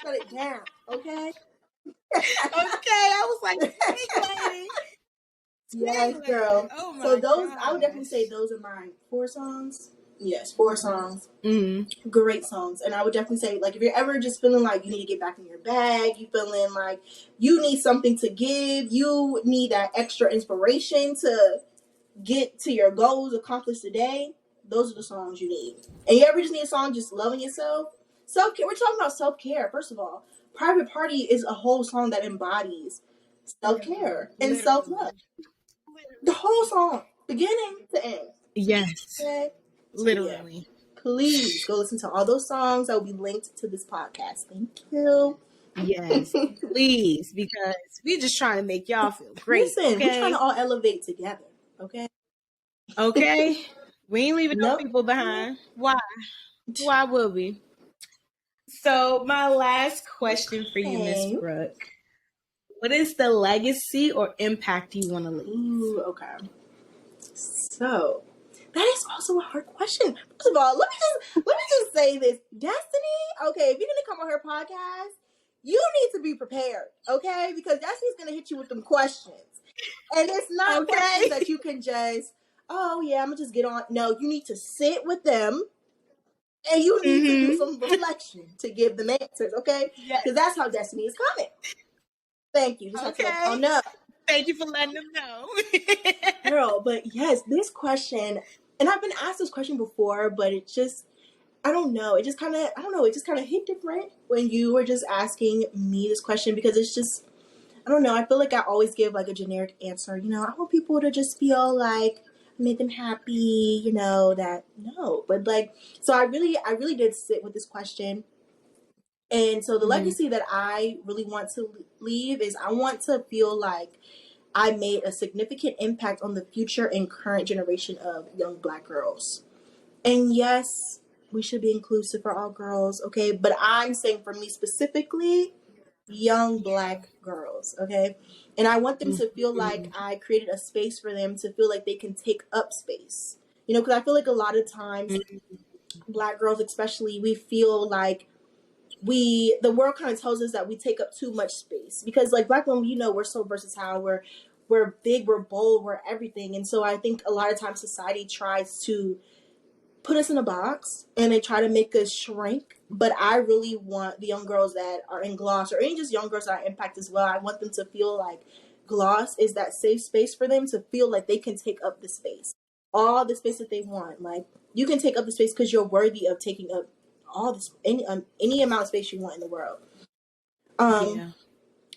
shut it down. Okay. I was like, hey, yes, girl. Oh my so those, I would definitely say those are my 4 songs. Yes, 4 songs. Great songs. And I would definitely say, like, if you're ever just feeling like you need to get back in your bag, you feeling like you need something to give, you need that extra inspiration to get to your goals accomplished today, those are the songs you need. And you ever just need a song just loving yourself? Self-care. We're talking about self-care, first of all. Private Party is a whole song that embodies self-care and self-love. The whole song, beginning to end. Yes. Okay? Literally. Yeah. Please go listen to all those songs that will be linked to this podcast. Thank you. Yes, please, because we're just trying to make y'all feel great. Listen, we're trying to all elevate together. Okay. We ain't leaving no people behind. Why? Why would we? So my last question for you, Miss Brooke. What is the legacy or impact you want to leave? Ooh, okay. So that is also a hard question. First of all, let me just say this. Destiny, okay, if you're gonna come on her podcast, you need to be prepared, okay? Because Destiny's gonna hit you with them questions. And it's not questions that you can just, oh yeah, I'm gonna just get on. No, you need to sit with them and you need to do some reflection to give them answers, okay? Because that's how Destiny is coming. Thank you. Just have to let y'all know. Thank you for letting them know. Girl, but yes, this question, and I've been asked this question before, but it just, I don't know. It just kind of hit different when you were just asking me this question, because it's just, I don't know. I feel like I always give like a generic answer. You know, I want people to just feel like I made them happy, you know, that no. But like, so I really did sit with this question. And so the Mm-hmm. legacy that I really want to leave is I want to feel like I made a significant impact on the future and current generation of young Black girls. And yes, we should be inclusive for all girls, okay? But I'm saying for me specifically, young Black girls, okay? And I want them to feel like I created a space for them to feel like they can take up space. You know, because I feel like a lot of times, Black girls especially, we feel like the world kind of tells us that we take up too much space. Because like Black women, you know, we're so versatile, we're big, we're bold, we're everything. And so I think a lot of times society tries to put us in a box and they try to make us shrink. But I really want the young girls that are in Gloss, or any just young girls that I impact as well, I want them to feel like Gloss is that safe space for them to feel like they can take up the space, all the space that they want. Like, you can take up the space because you're worthy of taking up all this, any amount of space you want in the world.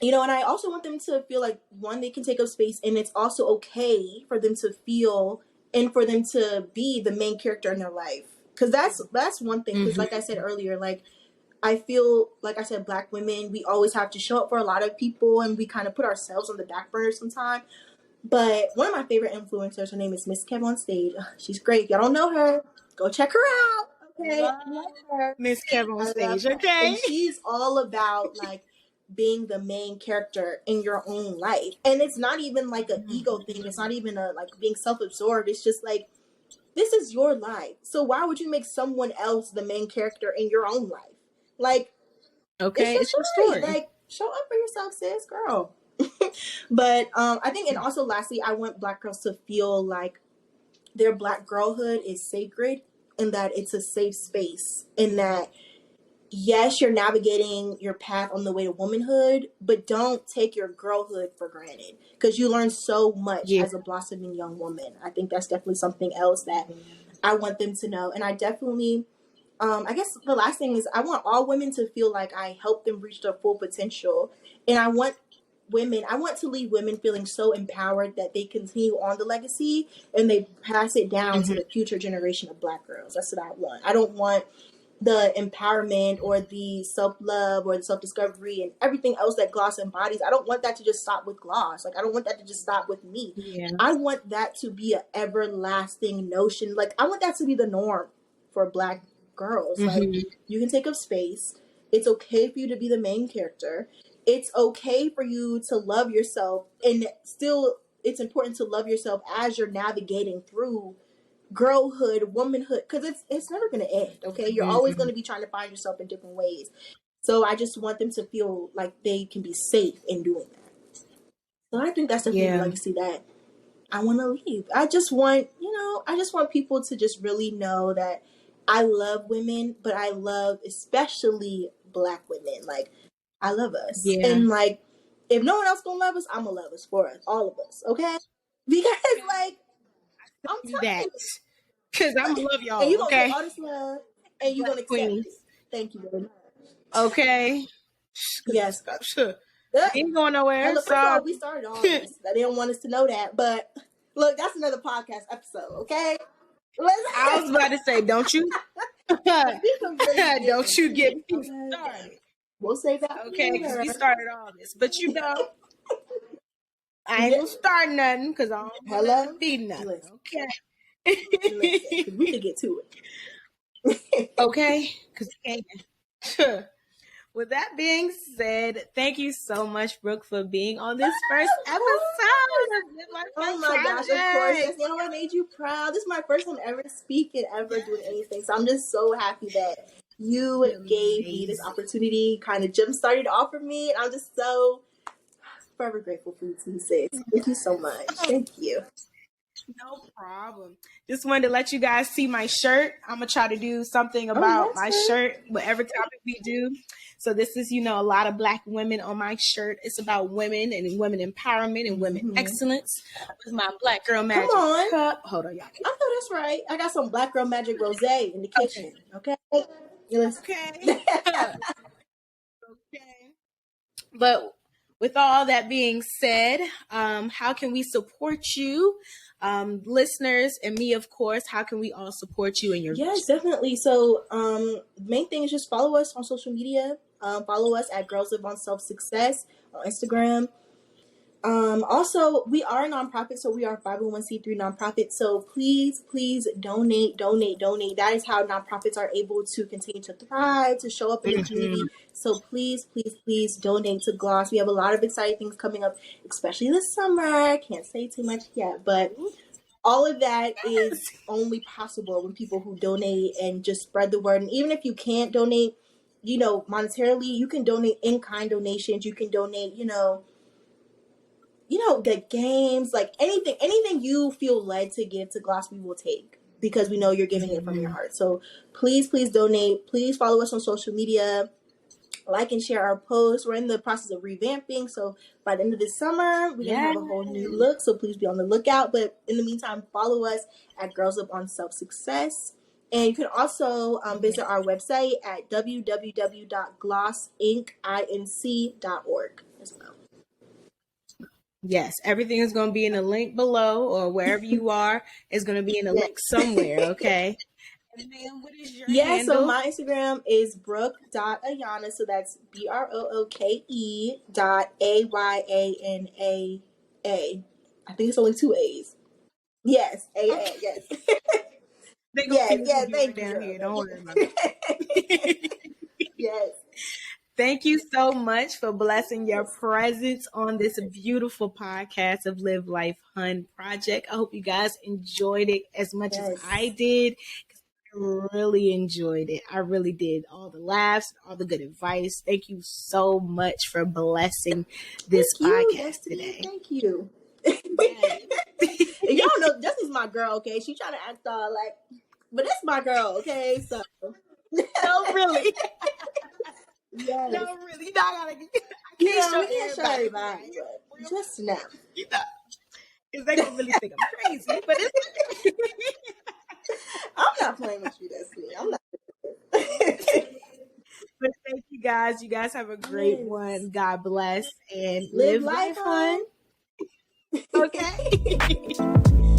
You know, and I also want them to feel like, one, they can take up space, and it's also okay for them to feel and for them to be the main character in their life. Because that's one thing. Because like I said earlier, like, I feel like I said, Black women, we always have to show up for a lot of people, and we kind of put ourselves on the back burner sometimes. But one of my favorite influencers, her name is Miss Kev on Stage. She's great. If y'all don't know her, go check her out. Okay, I love her. Miss Kev on Stage. Okay, and she's all about like being the main character in your own life, and it's not even like an ego thing. It's not even a like being self-absorbed. It's just like, this is your life, so why would you make someone else the main character in your own life? Like, okay, it's your story. Like, show up for yourself, sis, girl. But I think, and also lastly, I want Black girls to feel like their Black girlhood is sacred, and that it's a safe space, and that yes, you're navigating your path on the way to womanhood, but don't take your girlhood for granted, because you learn so much as a blossoming young woman. I think that's definitely something else that I want them to know. And I definitely, I guess the last thing is, I want all women to feel like I help them reach their full potential. And I want to leave women feeling so empowered that they continue on the legacy and they pass it down to the future generation of Black girls. That's what I want. I don't want the empowerment or the self-love or the self-discovery and everything else that Gloss embodies. I don't want that to just stop with Gloss. Like, I don't want that to just stop with me. I want that to be an everlasting notion. Like, I want that to be the norm for Black girls. Like, you can take up space. It's okay for you to be the main character. It's okay for you to love yourself, and still it's important to love yourself as you're navigating through girlhood, womanhood, because it's never going to end. Okay, you're always going to be trying to find yourself in different ways. So I just want them to feel like they can be safe in doing that. So I think that's definitely the legacy that I want to leave. I just want people to just really know that I love women, but I love especially Black women. Like, I love us, and like, if no one else gonna love us, I'm gonna love us for us, all of us. Okay, because like, I'm telling you. Because I'm gonna love y'all. And you're gonna get all this love, and you're gonna accept it. Thank you very much. Okay. Yes. Ain't going nowhere. Look, first of all, we started all this. They don't want us to know that, but look, that's another podcast episode. Okay. I was about to say, don't you? Don't you get me started. We'll say that. Okay, because we started all this, but you know, I ain't gonna start nothing because I don't want to be nothing. Listen. Okay. Listen, we can get to it. Okay, because we can. With that being said, thank you so much, Brooke, for being on this first episode of Oh my gosh, of course. Yes, you know what made you proud? This is my first time ever speaking, ever doing anything. So I'm just so happy that you gave me this opportunity, kind of jump-started off of me. And I'm just so forever grateful for you, sis. Thank you so much. Thank you. No problem. Just wanted to let you guys see my shirt. I'm going to try to do something about my shirt, whatever topic we do. So this is, a lot of Black women on my shirt. It's about women and women empowerment and women excellence. With my Black Girl Magic cup. Hold on, y'all. I know that's right. I got some Black Girl Magic Rosé in the kitchen. Okay. Okay. But with all that being said, how can we support you? Listeners and me, of course, how can we all support you in your Yes, definitely. So the main thing is just follow us on social media. Follow us at Girls Live on Self Success on Instagram. Also, we are a nonprofit, so we are a 501c3 nonprofit. So please donate. That is how nonprofits are able to continue to thrive, to show up in the community. So please donate to Gloss. We have a lot of exciting things coming up, especially this summer. I can't say too much yet, but all of that is only possible when people who donate and just spread the word. And even if you can't donate, monetarily, you can donate in-kind donations. You can donate, the games, like anything you feel led to give to Gloss, we will take, because we know you're giving it from your heart. So please donate. Please follow us on social media. Like and share our posts. We're in the process of revamping, so by the end of this summer, we're gonna have a whole new look. So please be on the lookout. But in the meantime, follow us at Girls Up on Self Success, and you can also visit our website at www.glossinc.org as well. Yes, everything is going to be in the link below, or wherever you are, is going to be in a link somewhere, okay? And then what is your handle? So my Instagram is brooke.ayanaa, so that's brooke.ayanaa. I think it's only 2 A's. Yes, A-A, yes. They're going to see what you're doing down here. Don't worry about it. Yes. Thank you so much for blessing your presence on this beautiful podcast of Live Life Hun Project. I hope you guys enjoyed it as much as I did. I really enjoyed it. I really did. All the laughs, all the good advice. Thank you so much for blessing this podcast today. Thank you. Y'all know Justine's my girl, okay? She trying to act all like, but that's my girl, okay? So no, really. Yes. No, really. You know, I can't show everybody. Just now. Because they're going to really think I'm crazy. But it's I'm not playing with you, Destiny. I'm not. But thank you guys. You guys have a great one. God bless. And live life, hun. Okay.